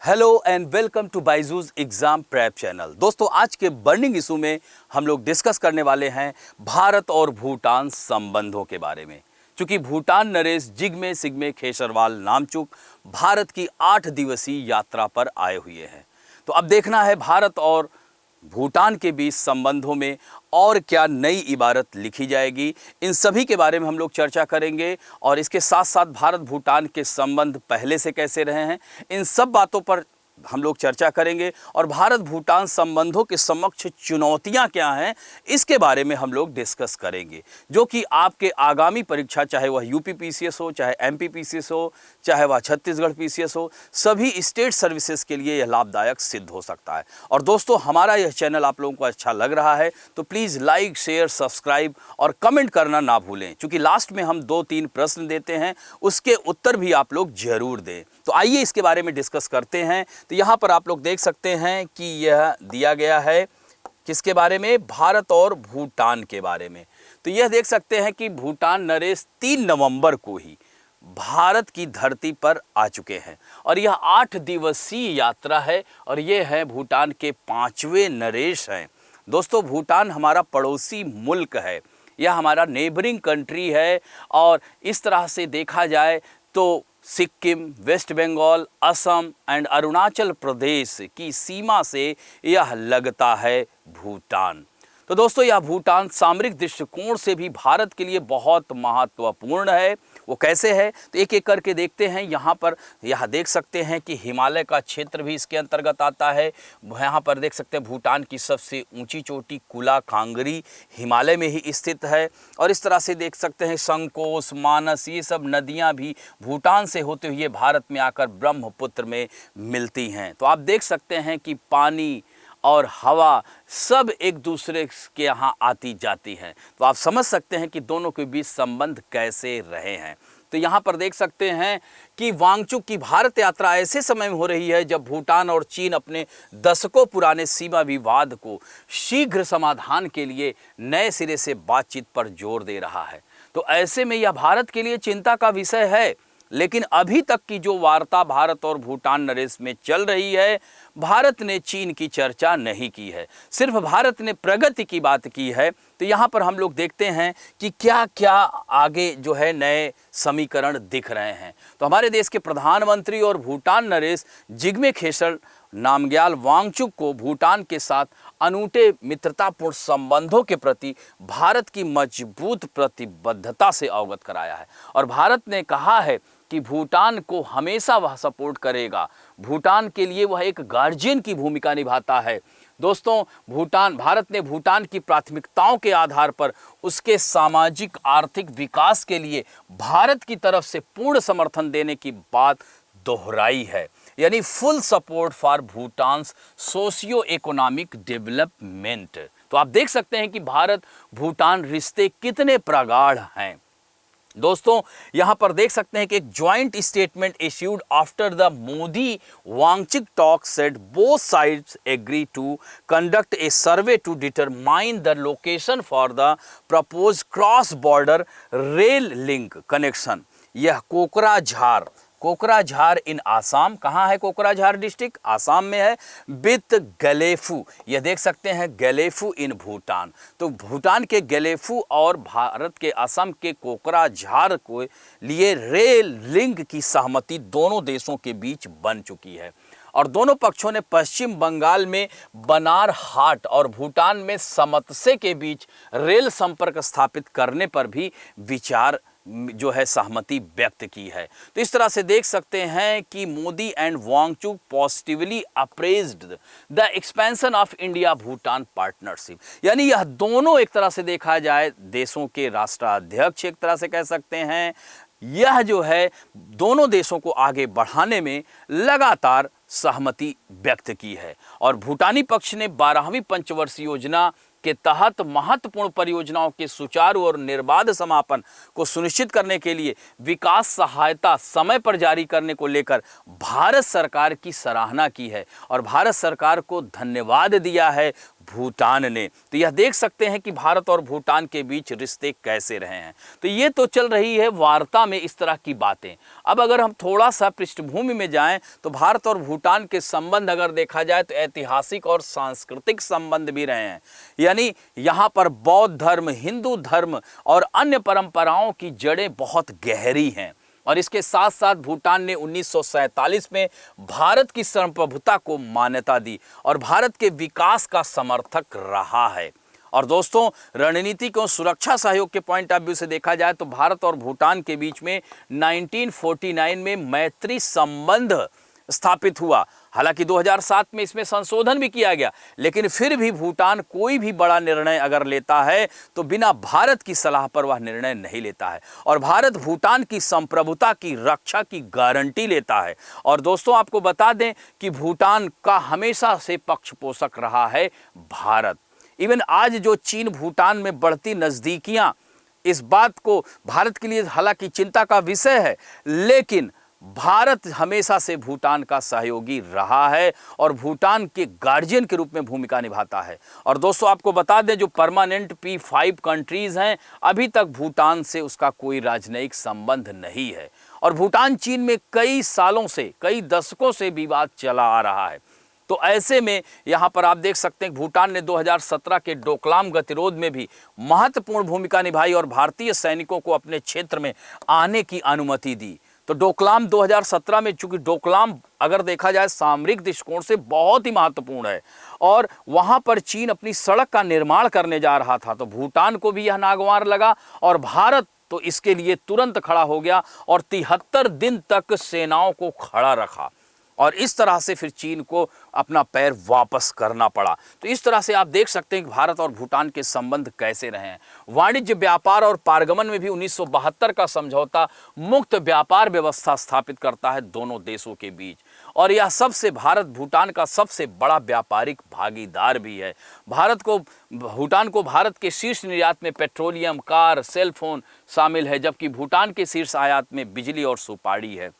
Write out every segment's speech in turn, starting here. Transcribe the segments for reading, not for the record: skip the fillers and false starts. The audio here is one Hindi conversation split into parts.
Hello and welcome to Byju's exam prep channel. दोस्तों, आज के बर्निंग इशू में हम लोग डिस्कस करने वाले हैं भारत और भूटान संबंधों के बारे में। क्योंकि भूटान नरेश जिग्मे सिग्मे खेसरवाल नामचुक भारत की 8 दिवसीय यात्रा पर आए हुए हैं। तो अब देखना है भारत और भूटान के बीच संबंधों में और क्या नई इबारत लिखी जाएगी। इन सभी के बारे में हम लोग चर्चा करेंगे और इसके साथ साथ भारत भूटान के संबंध पहले से कैसे रहे हैं, इन सब बातों पर हम लोग चर्चा करेंगे। और भारत भूटान संबंधों के समक्ष चुनौतियां क्या हैं, इसके बारे में हम लोग डिस्कस करेंगे, जो कि आपके आगामी परीक्षा, चाहे वह यूपी पीसीएस हो, चाहे एमपी पीसीएस हो, चाहे वह छत्तीसगढ़ पीसीएस हो, सभी स्टेट सर्विसेज के लिए यह लाभदायक सिद्ध हो सकता है। और दोस्तों, हमारा यह चैनल आप लोगों को अच्छा लग रहा है तो प्लीज़ लाइक, शेयर, सब्सक्राइब और कमेंट करना ना भूलें, क्योंकि लास्ट में हम 2-3 प्रश्न देते हैं, उसके उत्तर भी आप लोग जरूर दें। तो आइए इसके बारे में डिस्कस करते हैं। तो यहाँ पर आप लोग देख सकते हैं कि यह दिया गया है किसके बारे में, भारत और भूटान के बारे में। तो यह देख सकते हैं कि भूटान नरेश 3 नवंबर को ही भारत की धरती पर आ चुके हैं और यह 8 दिवसीय यात्रा है और ये है भूटान के 5वें नरेश हैं। दोस्तों, भूटान हमारा पड़ोसी मुल्क है, यह हमारा नेबरिंग कंट्री है और इस तरह से देखा जाए तो सिक्किम, वेस्ट बंगाल, असम एंड अरुणाचल प्रदेश की सीमा से यह लगता है भूटान। तो दोस्तों, यह भूटान सामरिक दृष्टिकोण से भी भारत के लिए बहुत महत्वपूर्ण है। वो कैसे है तो एक एक करके देखते हैं। यहाँ पर देख सकते हैं कि हिमालय का क्षेत्र भी इसके अंतर्गत आता है। यहाँ पर देख सकते हैं भूटान की सबसे ऊंची चोटी कुला कांगरी हिमालय में ही स्थित है। और इस तरह से देख सकते हैं संकोस, मानस, ये सब नदियाँ भी भूटान से होते हुए भारत में आकर ब्रह्मपुत्र में मिलती हैं। तो आप देख सकते हैं कि पानी और हवा सब एक दूसरे के यहाँ आती जाती हैं। तो आप समझ सकते हैं कि दोनों के बीच संबंध कैसे रहे हैं। तो यहाँ पर देख सकते हैं कि वांगचुक की भारत यात्रा ऐसे समय में हो रही है जब भूटान और चीन अपने दशकों पुराने सीमा विवाद को शीघ्र समाधान के लिए नए सिरे से बातचीत पर जोर दे रहा है। तो ऐसे में यह भारत के लिए चिंता का विषय है। लेकिन अभी तक की जो वार्ता भारत और भूटान नरेश में चल रही है, भारत ने चीन की चर्चा नहीं की है, सिर्फ भारत ने प्रगति की बात की है। तो यहाँ पर हम लोग देखते हैं कि क्या क्या आगे जो है नए समीकरण दिख रहे हैं। तो हमारे देश के प्रधानमंत्री और भूटान नरेश जिग्मे खेसर नामग्याल वांगचुक को भूटान के साथ अनूठे मित्रतापूर्ण संबंधों के प्रति भारत की मजबूत प्रतिबद्धता से अवगत कराया है। और भारत ने कहा है कि भूटान को हमेशा वह सपोर्ट करेगा, भूटान के लिए वह एक गार्जियन की भूमिका निभाता है। दोस्तों, भारत ने भूटान की प्राथमिकताओं के आधार पर उसके सामाजिक आर्थिक विकास के लिए भारत की तरफ से पूर्ण समर्थन देने की बात दोहराई है, यानी full support for Bhutan's socio economic development. तो आप देख सकते हैं कि भारत भूटान रिश्ते कितने प्रगाढ़ हैं। दोस्तों, यहां पर देख सकते हैं कि एक joint statement issued after the Modi Wangchuk talk said both sides agree to conduct a survey to determine the location for the propose cross border rail link connection. यह कोकराझार इन आसाम, कहाँ है कोकराझार डिस्ट्रिक्ट, आसाम में है, विथ गलेफू, यह देख सकते हैं गलेफू इन भूटान। तो भूटान के गलेफू और भारत के असम के कोकराझार को लिए रेल लिंक की सहमति दोनों देशों के बीच बन चुकी है। और दोनों पक्षों ने पश्चिम बंगाल में बनारहाट और भूटान में समतसे के बीच रेल संपर्क स्थापित करने पर भी विचार जो है सहमति व्यक्त की है। तो इस तरह से देख सकते हैं कि Modi and Wangchuk positively appraised the expansion of India Bhutan partnership, यानी यह दोनों एक तरह से देखा जाए देशों के राष्ट्राध्यक्ष एक तरह से कह सकते हैं, यह जो है दोनों देशों को आगे बढ़ाने में लगातार सहमति व्यक्त की है। और भूटानी पक्ष ने 12वीं पंचवर्षीय योजना के तहत महत्वपूर्ण परियोजनाओं के सुचारू और निर्बाध समापन को सुनिश्चित करने के लिए विकास सहायता समय पर जारी करने को लेकर भारत सरकार की सराहना की है और भारत सरकार को धन्यवाद दिया है भूटान ने। तो यह देख सकते हैं कि भारत और भूटान के बीच रिश्ते कैसे रहे हैं। तो ये तो चल रही है वार्ता में इस तरह की बातें। अब अगर हम थोड़ा सा पृष्ठभूमि में जाएं तो भारत और भूटान के संबंध अगर देखा जाए तो ऐतिहासिक और सांस्कृतिक संबंध भी रहे हैं। यानी यहाँ पर बौद्ध धर्म, हिंदू धर्म और अन्य परंपराओं की जड़ें बहुत गहरी हैं। और इसके साथ साथ भूटान ने 1947 में भारत की संप्रभुता को मान्यता दी और भारत के विकास का समर्थक रहा है। और दोस्तों, रणनीतिक और सुरक्षा सहयोग के पॉइंट ऑफ व्यू से देखा जाए तो भारत और भूटान के बीच में 1949 में मैत्री संबंध स्थापित हुआ। हालांकि 2007 में इसमें संशोधन भी किया गया, लेकिन फिर भी भूटान कोई भी बड़ा निर्णय अगर लेता है तो बिना भारत की सलाह पर वह निर्णय नहीं लेता है और भारत भूटान की संप्रभुता की रक्षा की गारंटी लेता है। और दोस्तों, आपको बता दें कि भूटान का हमेशा से पक्षपोषक रहा है भारत। इवन आज जो चीन भूटान में बढ़ती नज़दीकियां, इस बात को भारत के लिए हालांकि चिंता का विषय है, लेकिन भारत हमेशा से भूटान का सहयोगी रहा है और भूटान के गार्जियन के रूप में भूमिका निभाता है। और दोस्तों, आपको बता दें जो परमानेंट P5 कंट्रीज़ हैं, अभी तक भूटान से उसका कोई राजनयिक संबंध नहीं है और भूटान चीन में कई सालों से, कई दशकों से विवाद चला आ रहा है। तो ऐसे में यहाँ पर आप देख सकते हैं भूटान ने 2017 के डोकलाम गतिरोध में भी महत्वपूर्ण भूमिका निभाई और भारतीय सैनिकों को अपने क्षेत्र में आने की अनुमति दी। तो डोकलाम 2017 में, चूंकि डोकलाम अगर देखा जाए सामरिक दृष्टिकोण से बहुत ही महत्वपूर्ण है और वहां पर चीन अपनी सड़क का निर्माण करने जा रहा था, तो भूटान को भी यह नागवार लगा और भारत तो इसके लिए तुरंत खड़ा हो गया और 73 दिन तक सेनाओं को खड़ा रखा और इस तरह से फिर चीन को अपना पैर वापस करना पड़ा। तो इस तरह से आप देख सकते हैं कि भारत और भूटान के संबंध कैसे रहे हैं। वाणिज्य, व्यापार और पारगमन में भी 1972 का समझौता मुक्त व्यापार व्यवस्था स्थापित करता है दोनों देशों के बीच और यह सबसे भारत भूटान का सबसे बड़ा व्यापारिक भागीदार भी है। भूटान को भारत के शीर्ष निर्यात में पेट्रोलियम, कार, सेल फोन शामिल है, जबकि भूटान के शीर्ष आयात में बिजली और सुपारी है।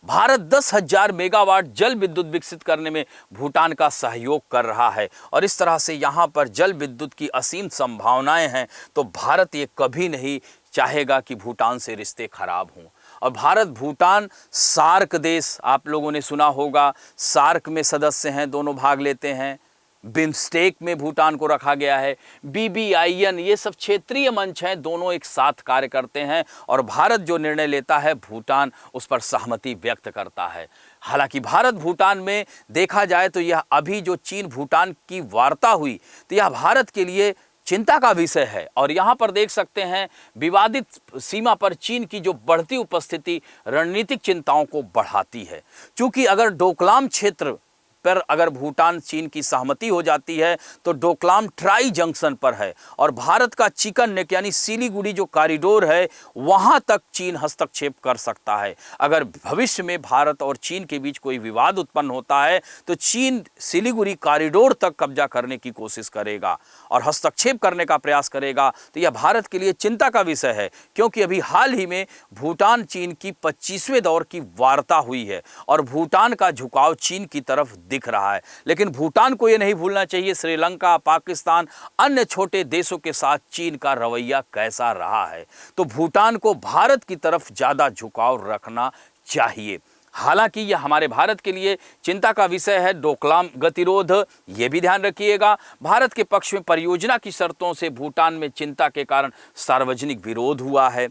भारत 10,000 मेगावाट जल विद्युत विकसित करने में भूटान का सहयोग कर रहा है और इस तरह से यहाँ पर जल विद्युत की असीम संभावनाएं हैं। तो भारत ये कभी नहीं चाहेगा कि भूटान से रिश्ते खराब हों। और भारत भूटान सार्क देश, आप लोगों ने सुना होगा, सार्क में सदस्य हैं, दोनों भाग लेते हैं। बिम्स्टेक में भूटान को रखा गया है। BBIN, ये सब क्षेत्रीय मंच हैं, दोनों एक साथ कार्य करते हैं और भारत जो निर्णय लेता है भूटान उस पर सहमति व्यक्त करता है। हालांकि भारत भूटान में देखा जाए तो यह अभी जो चीन भूटान की वार्ता हुई तो यह भारत के लिए चिंता का विषय है और यहाँ पर देख सकते हैं विवादित सीमा पर चीन की जो बढ़ती उपस्थिति रणनीतिक चिंताओं को बढ़ाती है। चूँकि अगर डोकलाम क्षेत्र पर अगर भूटान चीन की सहमति हो जाती है तो डोकलाम ट्राई जंक्शन पर है और भारत का चिकन नेक यानी सिलीगुड़ी जो कॉरिडोर है वहां तक चीन हस्तक्षेप कर सकता है। अगर भविष्य में भारत और चीन के बीच कोई विवाद उत्पन्न होता है तो चीन सिलीगुड़ी कॉरिडोर तक कब्जा करने की कोशिश करेगा और हस्तक्षेप करने का प्रयास करेगा। तो यह भारत के लिए चिंता का विषय है क्योंकि अभी हाल ही में भूटान चीन की 25वें दौर की वार्ता हुई है और भूटान का झुकाव चीन की तरफ दिख रहा है। लेकिन भूटान को यह नहीं भूलना चाहिए श्रीलंका, पाकिस्तान, अन्य छोटे देशों के साथ चीन का रवैया कैसा रहा है। तो भूटान को भारत की तरफ ज़्यादा झुकाव रखना चाहिए। हालांकि यह हमारे भारत के लिए चिंता का विषय है। डोकलाम गतिरोध, ये भी ध्यान रखिएगा, भारत के पक्ष में परियोजना की शर्तों से भूटान में चिंता के कारण सार्वजनिक विरोध हुआ है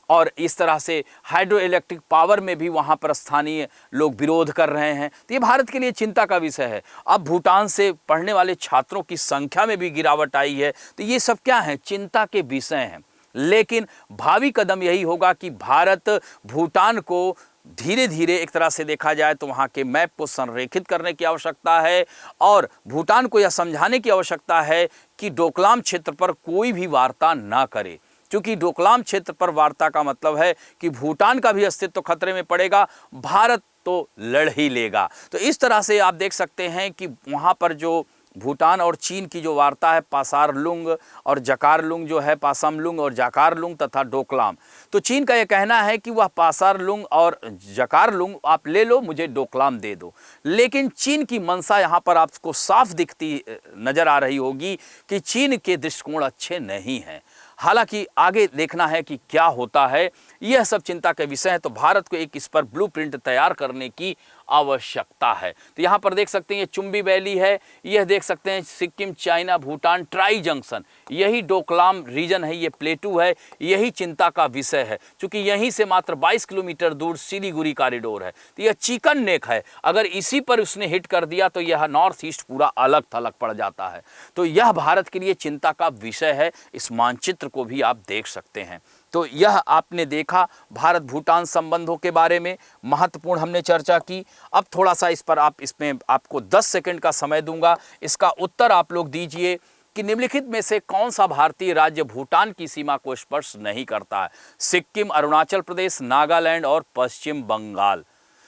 और इस तरह से हाइड्रो इलेक्ट्रिक पावर में भी वहाँ पर स्थानीय लोग विरोध कर रहे हैं। तो ये भारत के लिए चिंता का विषय है। अब भूटान से पढ़ने वाले छात्रों की संख्या में भी गिरावट आई है। तो ये सब क्या है, चिंता के विषय हैं। लेकिन भावी कदम यही होगा कि भारत भूटान को धीरे धीरे एक तरह से देखा जाए तो वहाँ के मैप को संरेखित करने की आवश्यकता है और भूटान को यह समझाने की आवश्यकता है कि डोकलाम क्षेत्र पर कोई भी वार्ता ना करे, क्योंकि डोकलाम क्षेत्र पर वार्ता का मतलब है कि भूटान का भी अस्तित्व खतरे में पड़ेगा, भारत तो लड़ ही लेगा। तो इस तरह से आप देख सकते हैं कि वहाँ पर जो भूटान और चीन की जो वार्ता है पासारलुंग और जकारलुंग जो है, पासमलुंग और जाकारलुंग तथा डोकलाम। तो चीन का यह कहना है कि वह पासारलुंग और जकारलुंग आप ले लो, मुझे डोकलाम दे दो। लेकिन चीन की मंशा यहाँ पर आपको साफ दिखती नजर आ रही होगी कि चीन के दृष्टिकोण अच्छे नहीं हैं। हालांकि आगे देखना है कि क्या होता है, यह सब चिंता के विषय है। तो भारत को एक इस पर ब्लूप्रिंट तैयार करने की आवश्यकता है। तो यहाँ पर देख सकते हैं ये चुम्बी वैली है, यह देख सकते हैं Sikkim, China, Bhutan tri junction, यही डोकलाम रीजन है, ये प्लेटू है, यही चिंता का विषय है। क्योंकि यहीं से मात्र 22 किलोमीटर दूर सिलीगुड़ी कॉरिडोर है। तो यह चिकन नेक है, अगर इसी पर उसने हिट कर दिया तो यह नॉर्थ ईस्ट पूरा अलग थलग पड़ जाता है। तो यह भारत के लिए चिंता का विषय है। इस मानचित्र को भी आप देख सकते हैं। तो यह आपने देखा भारत भूटान संबंधों के बारे में महत्वपूर्ण हमने चर्चा की। अब थोड़ा सा इस पर इसमें आपको 10 सेकंड का समय दूंगा, इसका उत्तर आप लोग दीजिए कि निम्नलिखित में से कौन सा भारतीय राज्य भूटान की सीमा को स्पर्श नहीं करता है? सिक्किम, अरुणाचल प्रदेश, नागालैंड और पश्चिम बंगाल।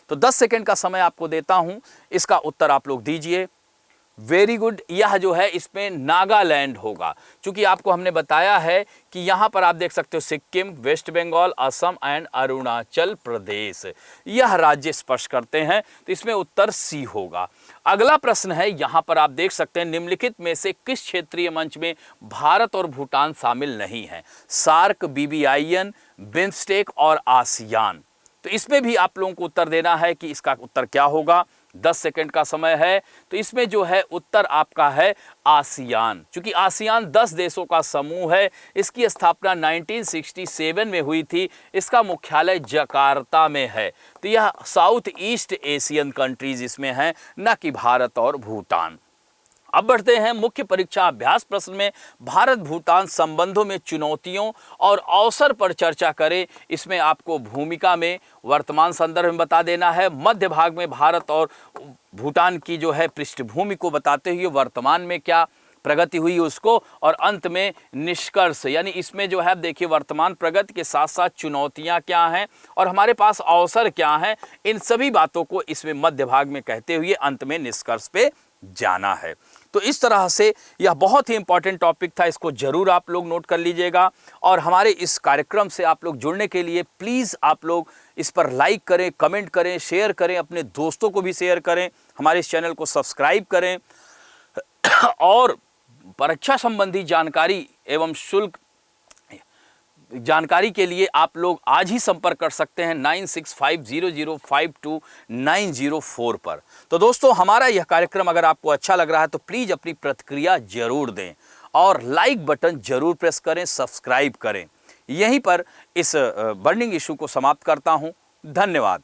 तो 10 सेकंड का समय आपको देता हूं, इसका उत्तर आप लोग दीजिए। वेरी गुड, यह जो है इसमें नागालैंड होगा। क्योंकि आपको हमने बताया है कि यहां पर आप देख सकते हो सिक्किम, वेस्ट बंगाल, असम एंड अरुणाचल प्रदेश, यह राज्य स्पर्श करते हैं। तो इसमें उत्तर सी होगा। अगला प्रश्न है, यहां पर आप देख सकते हैं निम्नलिखित में से किस क्षेत्रीय मंच में भारत और भूटान शामिल नहीं है? सार्क, BBIN, बिम्स्टेक और आसियान। तो इसमें भी आप लोगों को उत्तर देना है कि इसका उत्तर क्या होगा। 10 सेकंड का समय है। तो इसमें जो है उत्तर आपका है आसियान। क्योंकि आसियान 10 देशों का समूह है। इसकी स्थापना 1967 में हुई थी। इसका मुख्यालय जकार्ता में है। तो यह साउथ ईस्ट एशियन कंट्रीज इसमें हैं, न कि भारत और भूटान। अब बढ़ते हैं मुख्य परीक्षा अभ्यास प्रश्न में। भारत भूटान संबंधों में चुनौतियों और अवसर पर चर्चा करें। इसमें आपको भूमिका में वर्तमान संदर्भ में बता देना है, मध्य भाग में भारत और भूटान की जो है पृष्ठभूमि को बताते हुए वर्तमान में क्या प्रगति हुई उसको, और अंत में निष्कर्ष। यानी इसमें जो है देखिए वर्तमान प्रगति के साथ साथ चुनौतियां क्या हैं और हमारे पास अवसर क्या हैं, इन सभी बातों को इसमें मध्य भाग में कहते हुए अंत में निष्कर्ष पे जाना है। तो इस तरह से यह बहुत ही इंपॉर्टेंट टॉपिक था, इसको जरूर आप लोग नोट कर लीजिएगा। और हमारे इस कार्यक्रम से आप लोग जुड़ने के लिए प्लीज़ आप लोग इस पर लाइक करें, कमेंट करें, शेयर करें, अपने दोस्तों को भी शेयर करें, हमारे इस चैनल को सब्सक्राइब करें और परीक्षा संबंधी जानकारी एवं शुल्क जानकारी के लिए आप लोग आज ही संपर्क कर सकते हैं 9650052904 पर। तो दोस्तों हमारा यह कार्यक्रम अगर आपको अच्छा लग रहा है तो प्लीज़ अपनी प्रतिक्रिया जरूर दें और लाइक बटन जरूर प्रेस करें, सब्सक्राइब करें। यहीं पर इस बर्निंग इशू को समाप्त करता हूं। धन्यवाद।